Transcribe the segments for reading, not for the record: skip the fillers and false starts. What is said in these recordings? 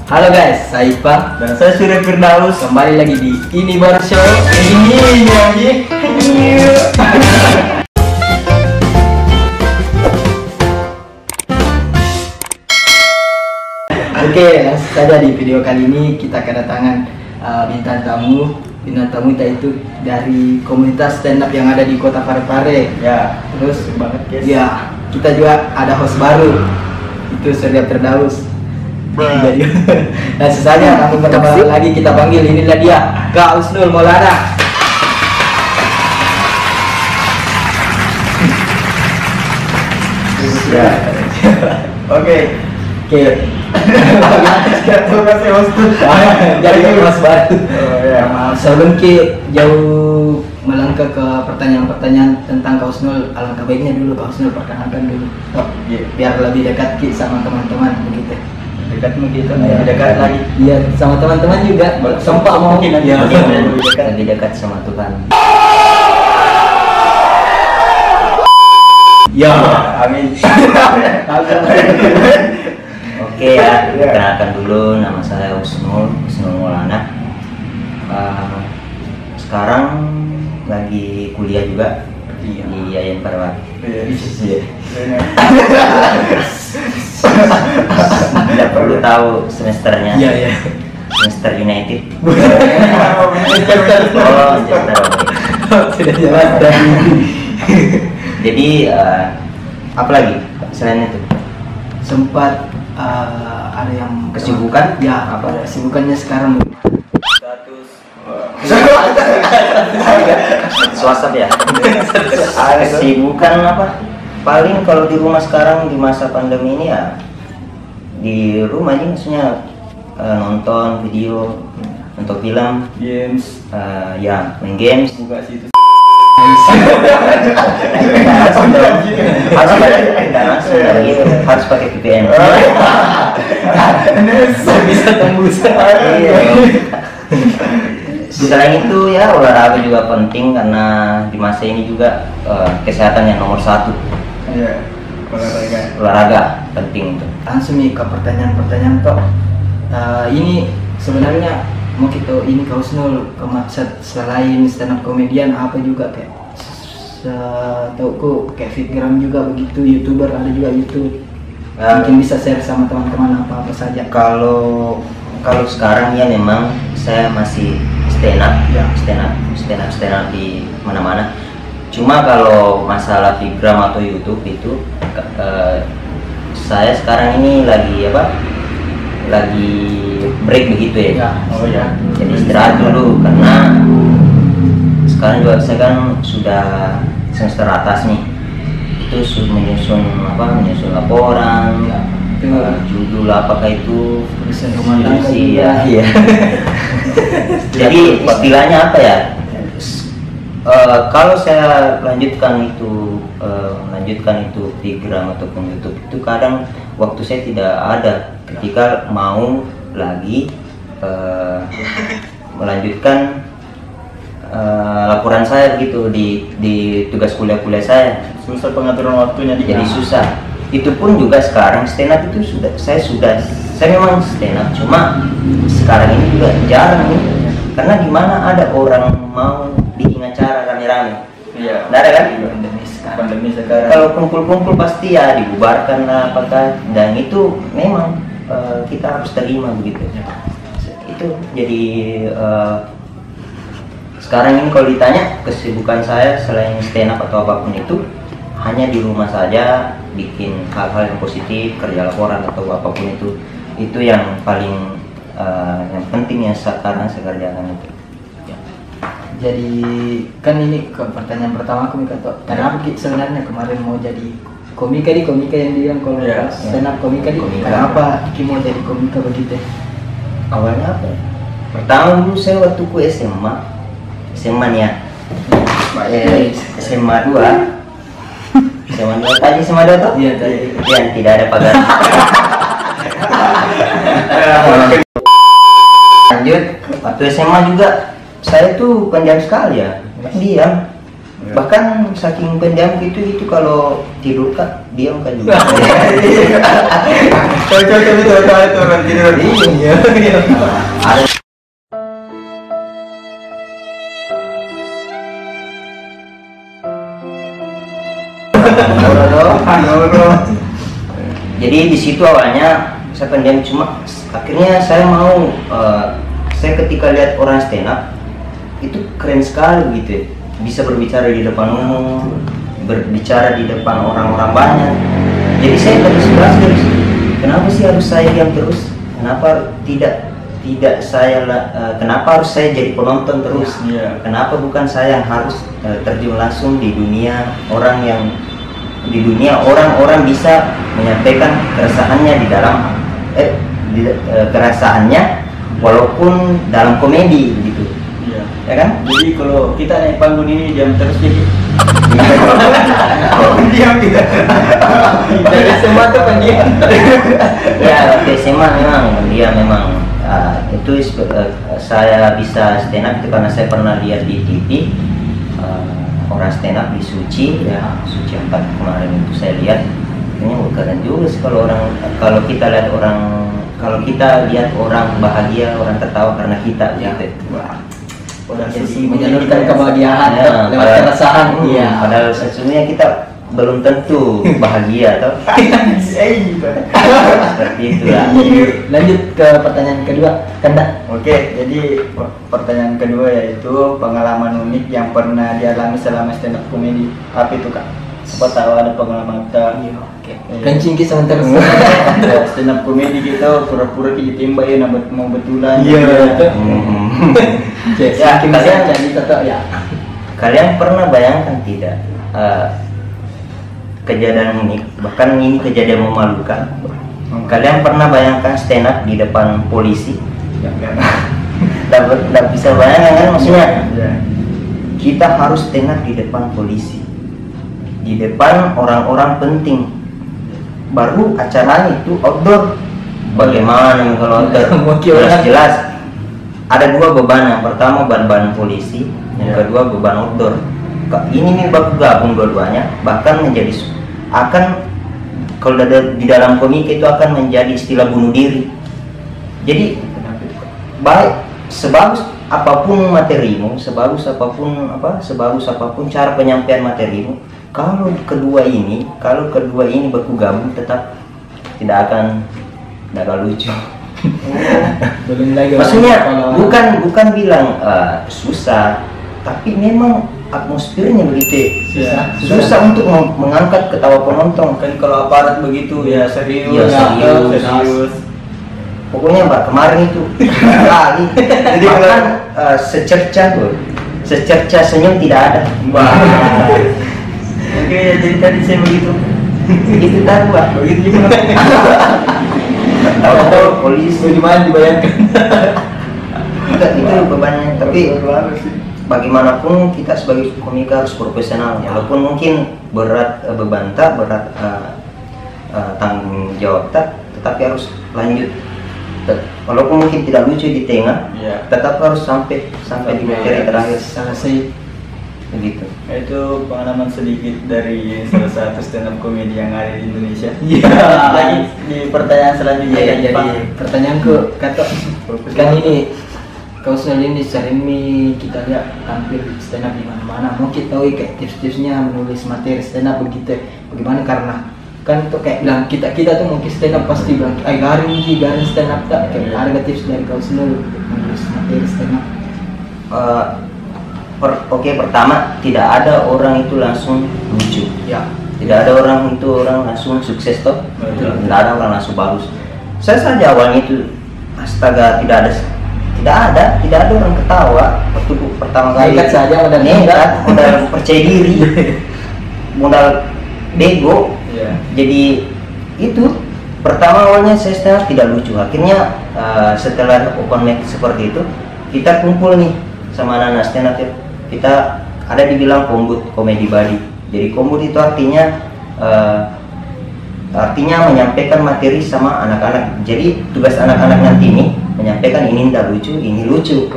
Halo guys, saya Ipa Dan saya Surya Firdaus. kembali lagi di Ini Baru Show. Oke, langsung saja di video kali ini kita kedatangan bintang tamu. Bintang tamu kita itu dari komunitas stand up yang ada di Kota Parepare. Ya, Terus banget guys. ya, kita juga ada host baru. Itu Surya Firdaus. Jadi, langsung saja langsung pertama lagi kita panggil, inilah dia Kak Husnul Maulana. Ya. Oke. Oke. Terima kasih host. Jadi mas baru. Oh ya. Maaf, sebelum jauh melangkah ke pertanyaan-pertanyaan tentang Kak Husnul, alangkah baiknya dulu Kak Husnul perkenalkan dulu. Iya. Biar lebih dekat sama teman-teman begitu. Dekatmu gitu, dekat lagi. Iya, sama teman-teman juga. Sempat mau Mungkin nanti ya. lebih dekat sama Tuhan. Ya, Amin. Oke ya, perkenalkan dulu, nama saya Husnul Maulana. Sekarang lagi kuliah juga di Yayan Parwati. Iya. Tidak perlu tahu semesternya. Iya, iya. Semester United. Oh, Oh, semester oke. Sudah jelas dan Jadi apa lagi selain itu? sempat ada yang Kesibukan? Ya, apa kesibukannya sekarang? status. Swasta ya. Kesibukan apa? Paling kalau di rumah sekarang di masa pandemi ini ya di rumah aja, maksudnya nonton video, nonton film, Games. ya main games. Buka situ. Harus pakai VPN. Bisa tembus. Iya. Selain itu ya olahraga juga penting karena di masa ini juga kesehatan yang nomor satu. Iya. Olahraga. Olahraga penting itu. Langsung nih ke pertanyaan-pertanyaan toh. Ini sebenarnya mau kita ini Kak Husnul ke maksud selain stand up komedian apa juga kayak setauku kayak fitgram juga begitu, YouTuber ada juga YouTube. Mungkin bisa share sama teman-teman apa saja. Kalau sekarang ya memang saya masih stand up, Ya. stand up di mana-mana. Cuma kalau masalah fitgram atau YouTube itu saya sekarang ini lagi lagi break begitu ya. Ya. Oh ya. Jadi istirahat dulu karena sekarang juga saya kan sudah semester atas nih. Itu menyusun laporan, Ya. judul apakah itu Tulisan rumah tangga skripsi, juga. ya. Jadi istilahnya apa ya? Kalau saya lanjutkan itu Telegram ataupun YouTube itu kadang waktu saya tidak ada ketika mau lagi melanjutkan laporan saya begitu di tugas kuliah saya. Susah pengaturan waktunya di. Jadi susah. Itu pun juga sekarang stand up itu saya memang stand up, cuma sekarang ini juga jarang nih. Karena di mana ada orang mau bikin acara rame-rame. Iya. Nggak ada kan? Pandemi sekarang. Pandemi sekarang. Kalau kumpul-kumpul pasti ya dibubarkan lah apakah, dan itu memang kita harus terima begitu. Itu jadi sekarang ini kalau ditanya kesibukan saya selain stand up atau apapun itu hanya di rumah saja bikin hal-hal yang positif, kerja laporan atau apapun itu yang paling yang penting yang sekarang saya kerjakan itu. Jadi kan ini ke pertanyaan pertama aku minta tahu kenapa Ki sebenarnya kemarin mau jadi komika yang bilang kalau Ya, stand up komika komika. kenapa Ki mau jadi komika begitu? Awalnya apa ya? Pertama dulu saya waktu ku SMA nih ya. SMA 2 tadi SMA 2 tuh? Iya tadi. Yang tidak ada pagar. Lanjut, waktu SMA juga saya tuh pendiam sekali ya, diam. Ya. Bahkan saking pendiam itu kalau tidur kan diam kan juga. Cocok itu orang tidur. Iya. Ada jadi di situ awalnya saya pendiam, cuma akhirnya saya mau saya ketika lihat orang stand up itu keren sekali gitu ya. Bisa berbicara di depan umum, berbicara di depan orang-orang banyak. Jadi saya terinspirasi dari situ. Kenapa sih harus saya diam terus? Kenapa tidak saya kenapa harus saya jadi penonton terus? Iya. Kenapa bukan saya yang harus terjun langsung di dunia orang bisa menyampaikan keresahannya di dalam keresahannya walaupun dalam komedi gitu. Iya. Ya kan? Jadi kalau kita naik panggung ini diam terus jadi. Diam kita. Dari semua tuh pendiam. Ya, waktu SMA memang itu saya bisa stand up itu karena saya pernah lihat di TV orang stand up di Suci ya, Suci 4 kemarin itu saya lihat. Kayaknya keren juga sih kalau kita lihat orang bahagia, orang tertawa karena kita gitu. Wah. Jadi Menyalurkan kebahagiaan Ya, lewat keresahan. Iya. Padahal sesungguhnya kita belum tentu bahagia atau seperti itu lah. Lanjut ke pertanyaan kedua, Kanda. Oke, jadi pertanyaan kedua yaitu pengalaman unik yang pernah dialami selama stand up komedi. Apa itu Kak? Siapa tahu ada pengalaman kita. Oke. Kencing kisah terus. Stand up komedi kita pura-pura kita tembak ya mau betulan. Iya. Ya, kalian jadi tetap ya. Kalian pernah bayangkan tidak kejadian unik, bahkan ini kejadian memalukan? Kalian pernah bayangkan stand up di depan polisi? Tidak bisa bayangkan kan, maksudnya Ya. kita harus stand up di depan polisi, di depan orang-orang penting. Baru acaranya itu outdoor. Bagaimana kalau outdoor? Jelas ada dua beban. Yang pertama beban polisi, yang kedua beban outdoor. Ini nih baku gabung dua-duanya, bahkan akan kalau di dalam komik itu akan menjadi istilah bunuh diri. Jadi baik sebagus apapun materimu, sebagus apapun cara penyampaian materimu, kalau kedua ini baku gabung tetap tidak akan lucu. Belum lagi. Maksudnya bukan bilang susah, tapi memang atmosfernya begitu susah untuk mengangkat ketawa penonton. Kan kalau aparat begitu ya serius. Ya, serius. Pokoknya Mbak kemarin itu kali. Jadi bahkan secerca senyum tidak ada. Oke, jadi tadi saya begitu. Begitu tadi Mbak. Begitu juga. Kalau polisi Gimana dibayangkan? itu bebannya. Tapi bagaimanapun kita sebagai komika harus profesional, walaupun mungkin berat tanggung jawab tetapi harus lanjut. Walaupun mungkin tidak lucu di tengah, tetap harus sampai di materi terakhir Selesai. begitu. Itu pengalaman sedikit dari salah satu stand up komedi yang ada di Indonesia. Iya. Lagi di pertanyaan selanjutnya Iya, kan, jadi Pak. pertanyaanku kata kan ini kau selalu ini sering kita lihat tampil stand up di mana-mana. Mau kita tahu kayak tips-tipsnya menulis materi stand up begitu. Bagaimana karena kan tuh kayak bilang kita tuh mungkin stand up pasti bilang garing stand up tak kayak ada tips dari kau selalu menulis materi stand up. Oke, pertama tidak ada orang itu langsung lucu. Ya. Tidak ada orang langsung sukses toh. Tidak ada orang langsung bagus. Saya saja awalnya itu astaga tidak ada orang ketawa waktu pertama kali. Nekat saja modal percaya diri, modal bego. Jadi itu pertama awalnya saya stand up tidak lucu. Akhirnya setelah open mic seperti itu kita kumpul nih sama anak-anak stand up ya. Kita ada dibilang kombut, komedi body. Jadi kombut itu artinya menyampaikan materi sama anak-anak. Jadi tugas anak-anak nanti ini menyampaikan ini tidak lucu, ini lucu.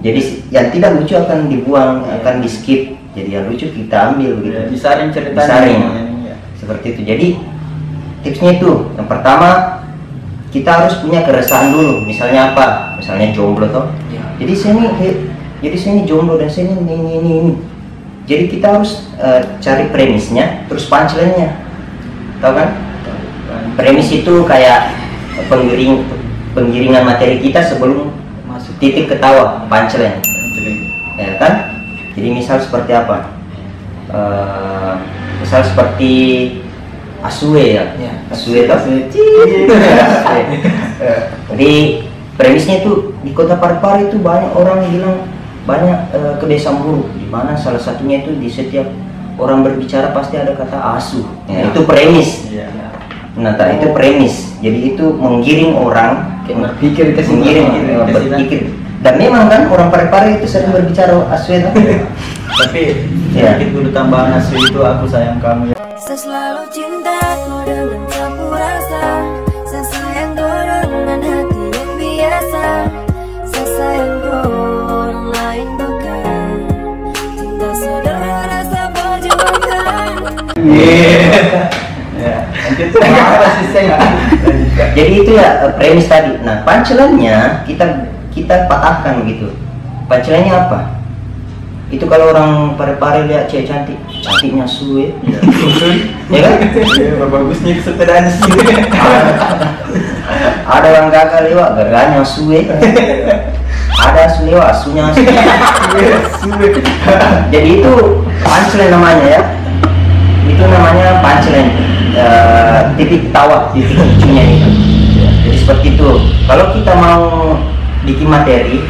Jadi yang tidak lucu akan dibuang, akan di skip. jadi yang lucu kita ambil gitu. Ya, disaring ceritanya. Disaring. Ya. Seperti itu. Jadi tipsnya itu yang pertama kita harus punya keresahan dulu. Misalnya apa? Misalnya jomblo toh. Ya. Jadi saya ini jomblo dan saya ini. Jadi kita harus cari premisnya, terus punchline-nya. Tahu kan? Premis itu kayak penggiringan materi kita sebelum Masuk. titik ketawa, punchline. Ya kan? Jadi misal seperti apa? Misal seperti Asue ya. Ya. Asue toh. Jadi premisnya itu di kota Parepare itu banyak orang bilang banyak kebiasaan buruk, di mana salah satunya itu di setiap orang berbicara pasti ada kata asu. Ya, itu premis. Iya. Nah, itu premis. Jadi itu menggiring orang Kayak berpikir ke sini. menggiring berpikir. Dan memang kan orang Parepare itu sering berbicara asu itu. Tapi Ya. sedikit dulu tambahan asu itu aku sayang kamu ya. Saya selalu cinta kau dengan sapu rasa. Saya sayang kau dengan hati yang biasa. Saya sayang kau orang lain bukan. Cinta saudara rasa perjuangkan. Ya. Lanjut apa sih saya? Jadi itu ya premis tadi. Nah, punchline-nya kita patahkan gitu. Punchline-nya apa? Itu kalau orang Parepare lihat cewek cantik, cantiknya suwe. Iya. Ya kan? Ya, bagusnya sepedaan sih. Ada orang gagal lewat, gagalnya suwe. Ada asu lewat, asunya suwe. Jadi itu punchline namanya ya. Itu namanya punchline. Titik tawa, titik lucunya itu. Jadi seperti itu. Kalau kita mau bikin materi,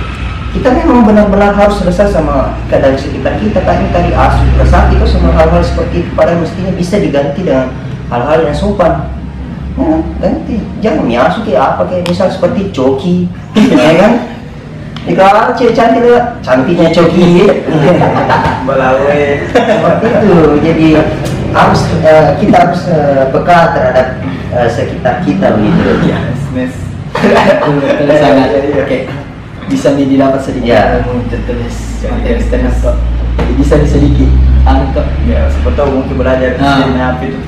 kita memang benar-benar harus selesai sama keadaan sekitar kita. Tadi asu resah itu sama hal-hal seperti itu, padahal mestinya bisa diganti dengan hal-hal yang sopan. Ya, ganti, jangan asu kayak apa, kayak misal seperti coki, ya kan? Jika cewek cantik lah, cantiknya coki. Balawe. Seperti itu. Jadi harus kita harus peka terhadap sekitar kita begitu. Ya, nes. Betul, sangat. Oke. Bisa didapat sedikit Ya. ilmu tertulis materi stand up kok. Jadi bisa sedikit. Kok. Ya, siapa tahu mungkin belajar di Ah. sini apa itu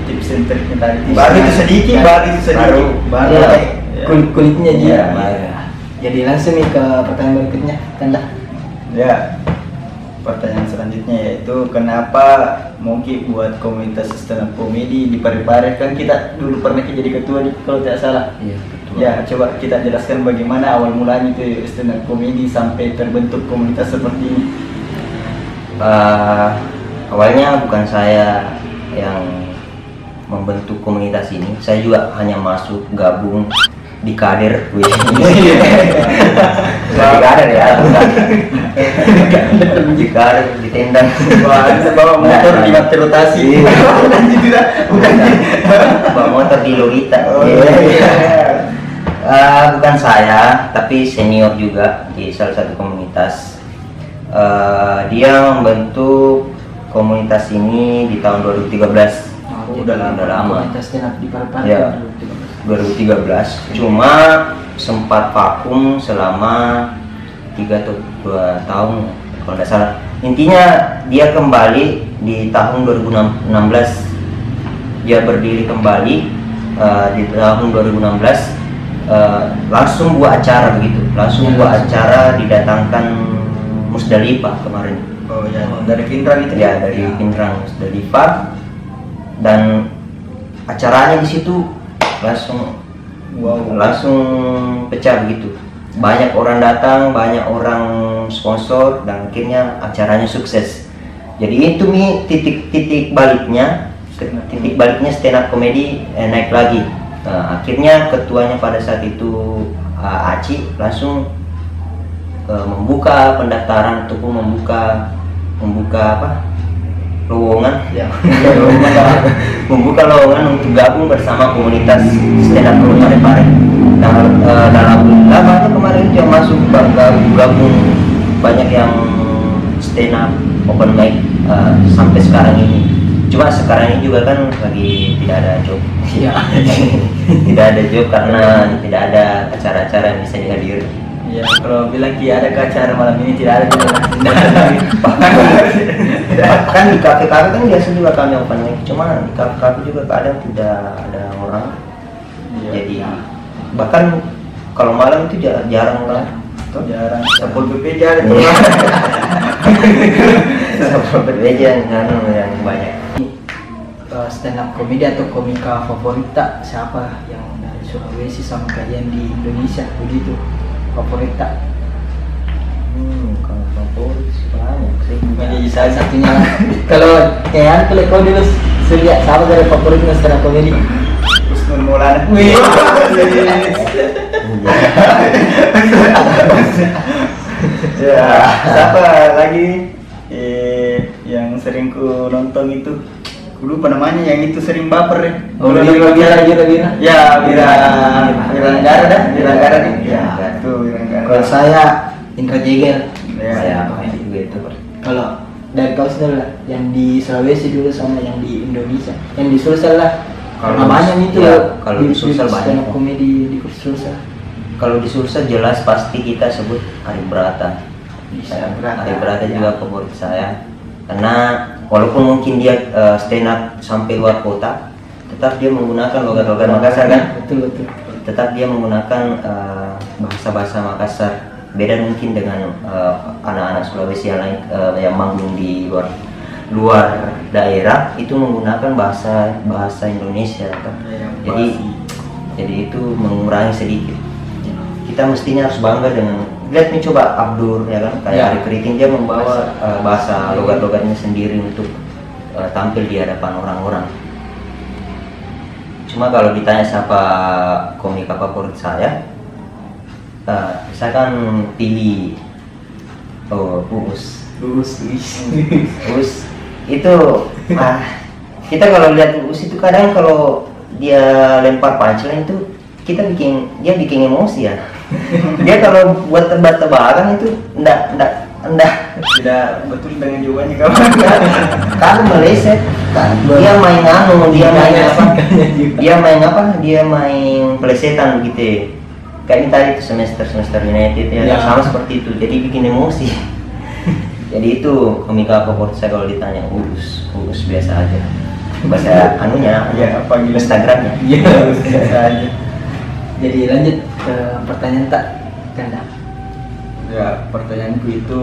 tips and triknya tadi. Baru itu sedikit, baru itu sedikit. Baru Ya. kayak kulitnya aja. Ya. Jadi langsung nih ke pertanyaan berikutnya, Kanda. Ya, pertanyaan selanjutnya yaitu kenapa mungkin buat komunitas stand up comedy di Parepare, kan kita dulu pernah jadi ketua kalau tidak salah. Iya, Ya, coba kita jelaskan bagaimana awal mulanya itu stand up comedy sampai terbentuk komunitas seperti ini. Awalnya bukan saya yang membentuk komunitas ini, saya juga hanya masuk gabung di kader, di kader ya, di kader di tendang. Wah, bisa bawa motor di waktu rotasi. Bukan, bawa motor di Lolita. Oh, iya. Bukan saya, tapi senior juga di salah satu komunitas. Dia membentuk komunitas ini di tahun 2013. Udah lama. Komunitas stand up di Parepare. Ya. 2013, cuma sempat vakum selama 3 atau 2 tahun kalau tidak salah. Intinya dia kembali di tahun 2016, dia berdiri kembali di tahun 2016, langsung buat acara begitu, langsung buat acara, didatangkan Musdalifah kemarin. Oh ya, dari Pindrang itu Ya, dari Pindrang Musdalifah, dan acaranya di situ langsung pecah begitu. Banyak orang datang, banyak orang sponsor, dan akhirnya acaranya sukses. Jadi itu nih titik baliknya stand up comedy naik lagi. Akhirnya ketuanya pada saat itu Aci langsung membuka pendaftaran ataupun membuka lowongan ya. Membuka lowongan untuk gabung bersama komunitas stand up comedy Parepare. Dan alhamdulillah banyak kemarin yang masuk gabung, banyak yang stand up open mic sampai sekarang ini. Cuma sekarang ini juga kan lagi tidak ada job. Iya. Tidak ada job karena tidak ada acara-acara yang bisa dihadiri. Ya, kalau bilang Ki ada ke acara malam ini tidak ada juga. Kan di kafe-kafe kan biasa juga kami open mic, cuma di kafe-kafe juga kadang tidak ada orang. Iya. Jadi bahkan kalau malam itu jarang lah. Jarang. Sepul PP jarang. Sama berbeda yang banyak. Stand up komedi atau komika favorit tak? Siapa yang dari Sulawesi sama kalian di Indonesia begitu? Favorit tak? Kalau favorit sih banyak sih. Menjadi Salah satunya lah. Kalau kayak kalau kau dulu lihat siapa dari favoritnya stand up komedi? Husnul Maulana. Wih. Ya, siapa lagi yang sering ku nonton itu? Ku lupa namanya, yang itu sering baper ya. Wira. Ya, Wiranggara dah, Wiranggara nih. Ya, tuh Wiranggara. Kalau saya Indra Jegel. Ya, Saya juga itu. Kalau dari kau sendiri lah, yang di Sulawesi dulu sama yang di Indonesia, yang di Sulsel lah. Kalau Namanya itu ya, kalau di Sulsel banyak. stand up komedi di Sulsel. Kalau di Sulsel jelas pasti kita sebut Ari Brata. Ari Brata juga favorit saya. Karena walaupun mungkin dia stand up sampai luar kota, tetap dia menggunakan logat-logat Makassar kan? Betul. Tetap dia menggunakan bahasa-bahasa Makassar. Beda mungkin dengan anak-anak Sulawesi yang lain yang manggung di luar daerah itu menggunakan bahasa Indonesia kan? Jadi itu mengurangi sedikit. Kita mestinya harus bangga dengan lihat nih, coba Abdur ya kan, kayak Ari Keriting, dia membawa bahasa logat-logatnya sendiri untuk tampil di hadapan orang-orang. Cuma kalau ditanya siapa komika favorit saya kan pilih Uus itu. Kita kalau lihat Uus itu kadang kalau dia lempar punchline itu dia bikin emosi ya. Dia kalau buat tebak-tebakan itu enggak tidak betul dengan jawabannya kawan. kan meleset kan. Dia main dia main pelesetan begitu. Kayak tadi itu semester United ya, sama seperti itu. Jadi bikin emosi. Jadi itu komika favorit saya kalau ditanya. Uus biasa aja. Bahasa anunya Ya, apa gitu Instagramnya. Iya, biasa aja. Jadi lanjut ke pertanyaan tak Kanda. Ya, pertanyaanku itu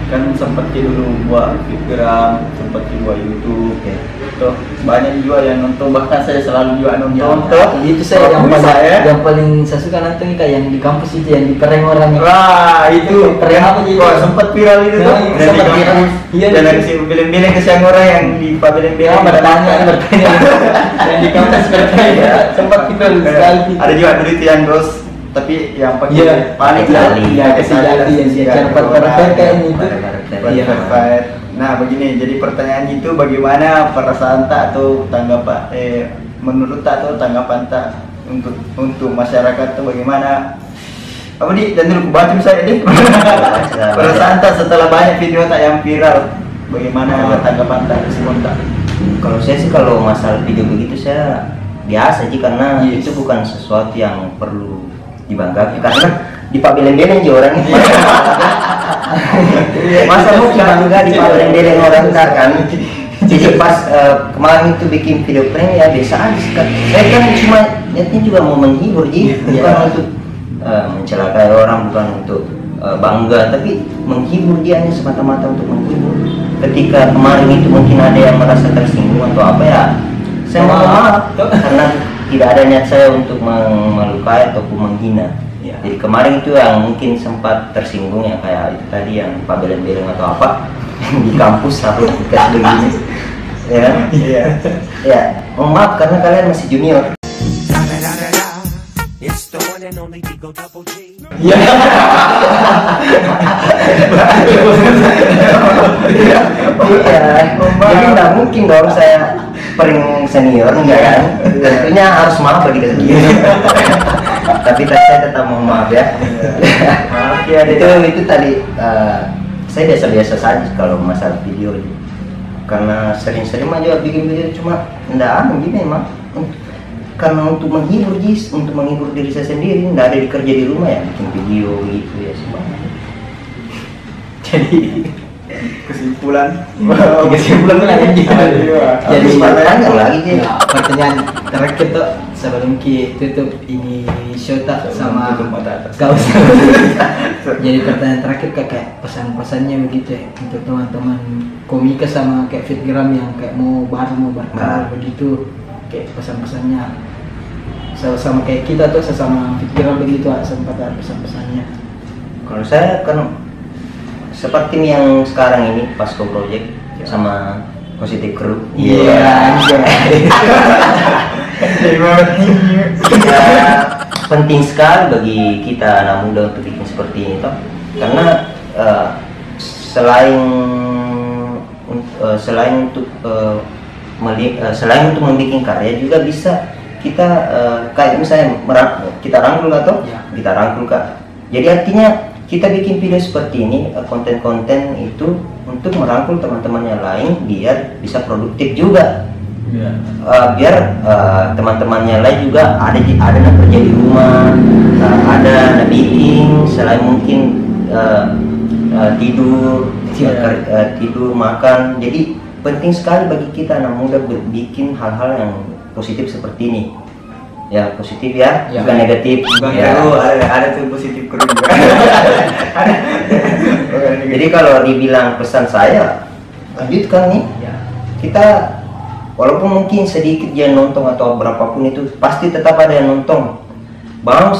kan sempat dulu buat Instagram, sempat buat YouTube, Oke. tuh banyak juga yang nonton, bahkan saya selalu juga nonton. Itu saya yang Kalau paling saya- yang paling saya suka nonton kayak yang di kampus itu yang di pereng orangnya. Wah, itu Keren apa jadi? Wah, sempat viral itu tuh. Nah, Dan sempat di viral. kampus. Iya, Dan itu. ada si bilang-bilang ke siang orang yang di pabeleng-beleng bertanya yang di kampus bertanya sempat viral sekali. Ada juga dulu itu yang dos, tapi yang pakai Iya, paling iya, kasih jali yang dia cara perfect kayaknya itu. Iya. Perfect. Nah, begini, jadi pertanyaan itu bagaimana perasaan tak atau tanggapan menurut tak atau tanggapan tak untuk masyarakat tuh bagaimana? Apa nih? Dan dulu baca saya deh. Perasaan tak setelah banyak video tak yang viral, bagaimana tanggapan tak, respon tak? Kalau saya sih kalau masalah video begitu saya biasa sih, karena itu bukan sesuatu yang perlu dibanggakan, karena di pabeleng-beleng aja orangnya. Masa mungkin bangga di pabeleng-beleng orang tak kan? Jadi pas kemarin itu bikin video prank ya biasa aja kan. Saya kan cuma niatnya juga mau menghibur, jadi bukan untuk mencelakai orang, bukan untuk bangga, tapi menghibur, dia hanya semata-mata untuk menghibur. Ketika kemarin itu mungkin ada yang merasa tersinggung atau apa ya, saya mohon maaf karena tidak ada niat saya untuk melukai ataupun menghina. Ya. Jadi kemarin itu yang mungkin sempat tersinggung ya, kayak itu tadi yang pabeleng-beleng atau apa di kampus harus dikasih begini. Ya, Iya. ya, mohon maaf karena kalian masih junior. It's the one and only Digo Double G. Iya. Iya, jadi nggak mungkin dong saya paling senior enggak kan? Tentunya harus maaf bagi kita. Tapi saya tetap mohon maaf ya. Maaf ya, itu tadi saya biasa-biasa saja kalau masalah video ini. Karena sering-sering aja bikin video, cuma enggak gini emang. karena untuk menghibur Jis, untuk menghibur diri saya sendiri, nggak ada dikerja di rumah ya, bikin video gitu ya semuanya. Jadi Kesimpulan. kesimpulan lah ya gitu. Jadi panjang lagi sih. Nah, pertanyaan terakhir tuh sebelum kita tutup ini show tak sama Tutup mata atas. kau. Jadi pertanyaan terakhir kayak pesan-pesannya begitu ya untuk teman-teman komika sama kayak fitgram yang kayak mau berkarir begitu, kayak pesan-pesannya sama kayak kita tuh sesama fitgram begitu, sempat ada pesan-pesannya. Kalau saya kan seperti yang sekarang ini Pasco Project sama Positive Crew. Iya. Ya, penting sekali bagi kita anak muda untuk bikin seperti ini toh, karena selain untuk selain untuk membuat karya juga bisa kita kayak misalnya kita rangkul atau Ya. kita rangkul Kak. Jadi artinya kita bikin video seperti ini, konten-konten itu untuk merangkul teman-teman yang lain biar bisa produktif juga. Iya. Biar teman-teman yang lain juga ada yang kerja di rumah, ada yang bikin selain mungkin tidur, tidur makan. Jadi penting sekali bagi kita anak muda bikin hal-hal yang positif seperti ini. Ya positif ya, Ya. bukan negatif. Bang Ya. Kero ada tuh positif kru juga. Jadi kalau dibilang pesan saya, lanjutkan nih. Ya. Kita walaupun mungkin sedikit dia nonton atau berapapun itu, pasti tetap ada yang nonton. Mau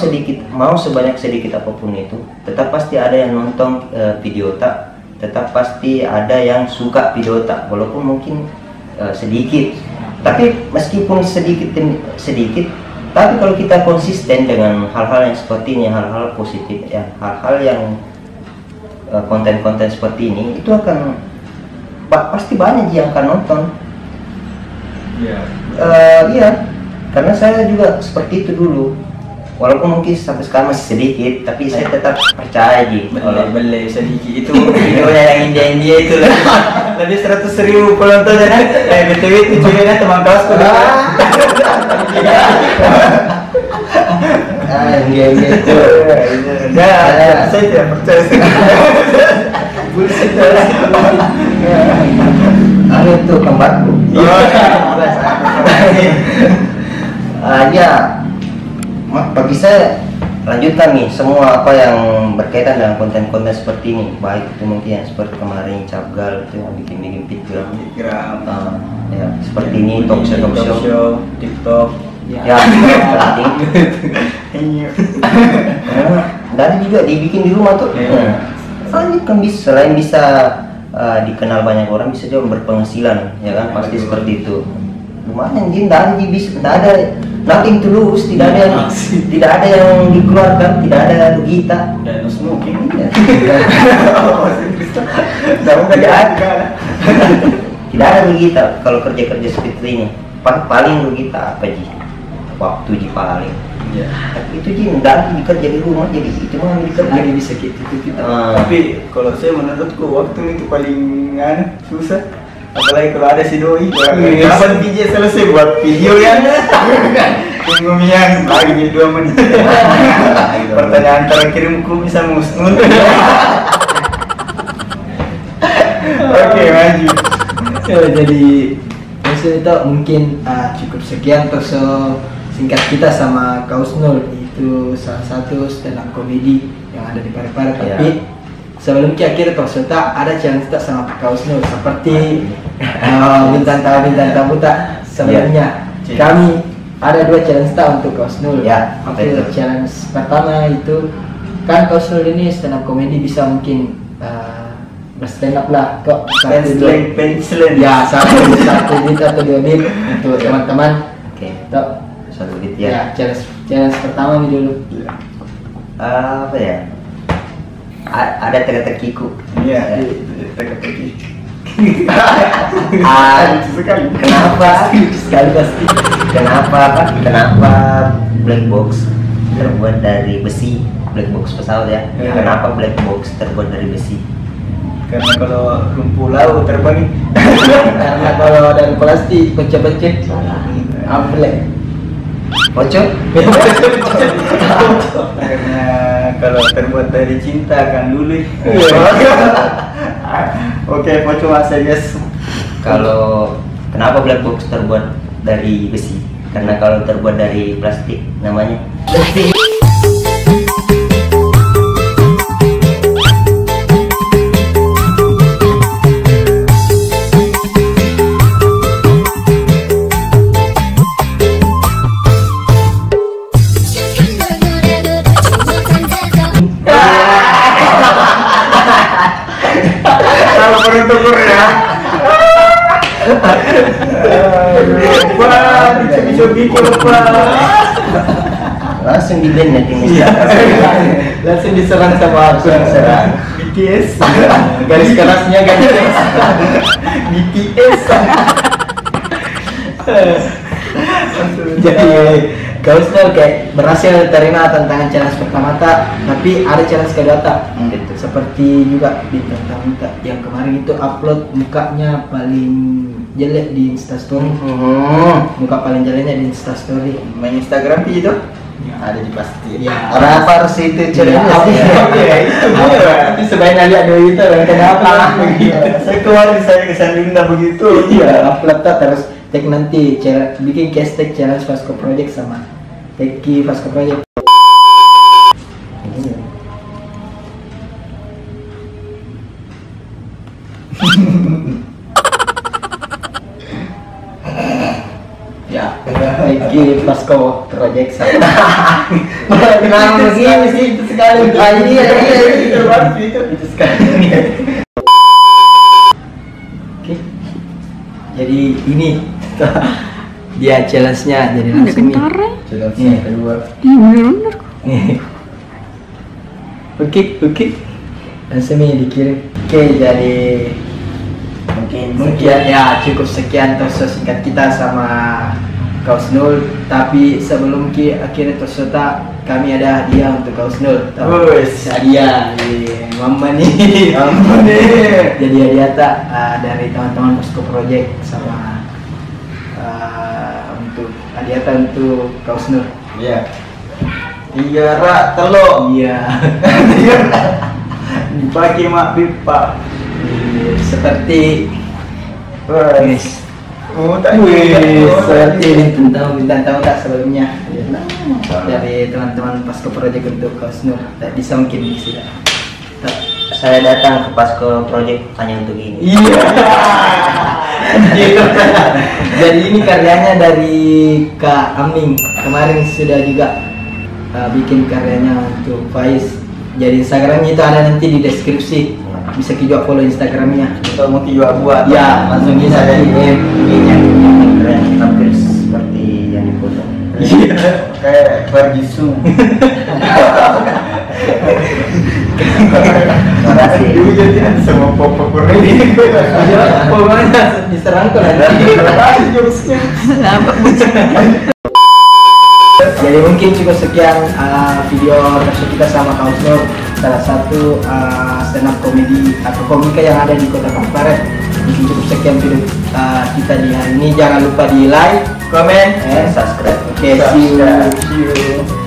sebanyak sedikit apapun itu, tetap pasti ada yang nonton video tak. Tetap pasti ada yang suka video tak, walaupun mungkin sedikit. Tapi meskipun sedikit, tapi kalau kita konsisten dengan hal-hal yang seperti ini, hal-hal positif ya, hal-hal yang konten-konten seperti ini, itu akan pasti banyak yang akan nonton. Iya. Iya, karena saya juga seperti itu dulu. Walaupun mungkin sampai sekarang masih sedikit, tapi saya tetap percaya Beli sedikit itu videonya yang India itu lebih 100.000 penontonnya kan. BTW itu juga teman kelasku. Iya itu. Ya, saya tidak percaya. Itu kembarku. Ya, bagi saya lanjutkan nih semua apa yang berkaitan dengan konten-konten seperti ini, baik itu mungkin yang seperti kemarin Capgal itu yang bikin fitgram, ya seperti ini talk show, TikTok. ya penting. Dari juga dibikin di rumah tuh. Lanjutkan selain bisa dikenal banyak orang, bisa juga berpenghasilan, ya kan? Pasti seperti itu. Lumayan, dia tidak ada nothing to lose, tidak ada yang dikeluarkan, tidak ada rugi kita. Dan smoking. Tidak ada rugi kita kalau kerja seperti ini. Paling rugi kita apa Ji? Waktu Ji paling. Iya. Tapi itu Ji tidak dikerja di rumah, jadi itu mah dikerja. Lagi bisa gitu kita. Tapi kalau saya menurutku waktu itu paling susah. Apalagi kalau ada si doi, kapan PJ selesai buat video ya? Tunggu miang lagi jadi 2 menit. Pertanyaan terkirimku bisa musnul. Oke, maju. Jadi itu mungkin cukup sekian talkshow singkat kita sama Kausnul. Itu salah satu stand up comedy yang ada di Parepare. Tapi sebelum akhir talkshow ada challenge tak sama Kausnul seperti bintang tamu tak sebelumnya. Kami ada 2 challenge tak untuk Kausnul. Ya, apa itu? Challenge pertama itu kan Kausnul ini stand up comedy bisa mungkin berstand up lah kok Pencilin. ya satu bit atau 2 bit untuk teman-teman. Oke. Tok. 1 bit Ya, ya. challenge pertama ini dulu. Apa ya? Ada teka-tekiku. Iya, teka-teki. Sekali. Kenapa? Sekali pasti. Kenapa black box terbuat dari besi? Black box pesawat ya. Iya. Kenapa black box terbuat dari besi? Karena kalau lumpuh laut terbang. Karena kalau dari plastik pecah-pecah. Amplek. Bocor? Karena kalau terbuat dari cinta kan dulu. Oke, Poco masa yes. Kalau kenapa black box terbuat dari besi? Karena kalau terbuat dari plastik namanya Kalau peruntukur ya. Wah, bisa bikin apa? langsung di band nanti Langsung diserang sama aku. Serang BTS. Garis kerasnya kan BTS. Jadi Kausnul kayak berhasil terima tantangan challenge pertama tapi ada challenge kedua gitu. seperti juga di tantangan yang kemarin itu upload mukanya paling jelek di Instastory. Muka paling jeleknya di Instastory. Main Instagram gitu? Ya, ada di pasti. Ya. Apa harus itu challenge? Itu sebaiknya lihat dulu itu kenapa Saya keluar saya kesan Linda begitu. iya upload terus tag nanti bikin hashtag challenge Vasco Project sama Teki Vasco Project. Ya, Teki Vasco Project sama. Kenapa begini sih itu sekali? Itu sekali. Oke. Jadi ini dia challenge-nya jadi langsung nih. Challenge Iya. kedua. Iya bener-bener. Nih. Oke. Langsung nih dikirim. Oke, jadi mungkin ya cukup sekian torso singkat kita sama Kausnul. Tapi sebelum akhirnya torsota kami ada hadiah untuk Kausnul. Wes. Hadiah Mama nih. Jadi hadiah dari teman-teman Vasco Project sama untuk hadiah untuk Kausnul. Iya. 3 rak telur. Iya. Dipakai mak pipa. Seperti Wes. Oh, tak seperti bintang tamu tak sebelumnya dari teman-teman Vasco Project untuk Kausnul. Tak bisa mungkin bisa. saya datang ke Vasco Project hanya untuk ini. Iya. Jadi ini karyanya dari Kak Aming. Kemarin sudah juga bikin karyanya untuk Faiz. Jadi Instagramnya itu ada nanti di deskripsi. Bisa juga follow Instagramnya. Atau mau juga buat. Ya, langsung bisa DM IG-nya. Keren, hampir seperti yang difoto. Kayak Ferguson. Terima kasih. Dulu jadi sama papa kurang. Pokoknya diserang kok nanti. Jokesnya. Jadi mungkin cukup sekian video terus kita sama Kausnul, salah satu stand up komedi atau komika yang ada di Kota Parepare. Mungkin cukup sekian video kita di hari ini. Jangan lupa di like, comment, and subscribe. Oke, see you.